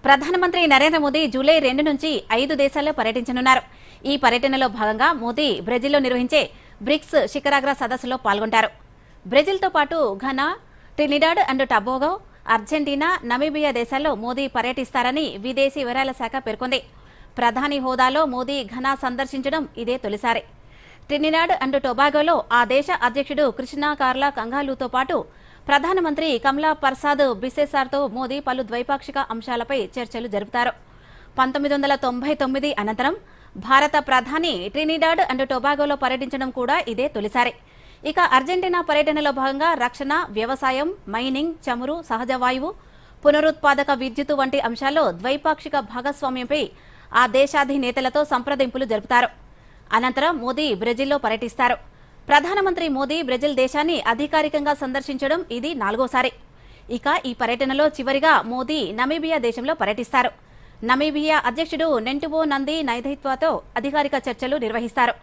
ప్రధానమంత్రి నరేంద్ర మోదీ జూలై 2 నుంచి 5 దేశాల్లో పర్యటించనున్నారు. ఈ పర్యటనలో భాగంగా మోదీ బ్రెజిల్లో నిర్వహించే బ్రిక్స్ శిఖరాగ్ర సదస్సులో పాల్గొంటారు. బ్రెజిల్తో పాటు Ghana, Trinidad and Tobago, Argentina, Namibia దేశాల్లో మోదీ పర్యటిస్తారని విదేశీ వివరాల శాఖ పేర్కొంది. ప్రధాని హోదాలో మోదీ ఘనా సందర్శించడం ఇదే తొలిసారి. ట్రినిడాడ్ అండ్ టొబాగోలో ఆ దేశ అధ్యక్షుడు కృష్ణ కార్లా కంగాలుతో పాటు ప్రధానమంత్రి కమలా పర్సాద్ బిసెసార్తో మోదీ పలు ద్వైపాక్షిక అంశాలపై చర్చలు జరుపుతారు. 1999 అనంతరం భారత ప్రధాని ట్రినిడాడ్ అండ్ టొబాగోలో పర్యటించడం కూడా ఇదే తొలిసారి. ఇక అర్జెంటీనా పర్యటనలో భాగంగా రక్షణ, వ్యవసాయం, మైనింగ్, చమురు, సహజ వాయువు, పునరుత్పాదక విద్యుత్ వంటి అంశాల్లో ద్వైపాక్షిక భాగస్వామ్యంపై ఆ దేశాధినేతలతో సంప్రదింపులు జరుపుతారు. అనంతరం మోదీ బ్రెజిల్లో పర్యటిస్తారు. ప్రధానమంత్రి మోదీ బ్రెజిల్ దేశాన్ని అధికారికంగా సందర్శించడం ఇది 4వసారి. ఇక ఈ పర్యటనలో చివరిగా మోదీ నమీబియా దేశంలో పర్యటిస్తారు. నమీబియా అధ్యక్షుడు నెంటుబో నంది నైదైత్వతో అధికారిక చర్చలు నిర్వహిస్తారు.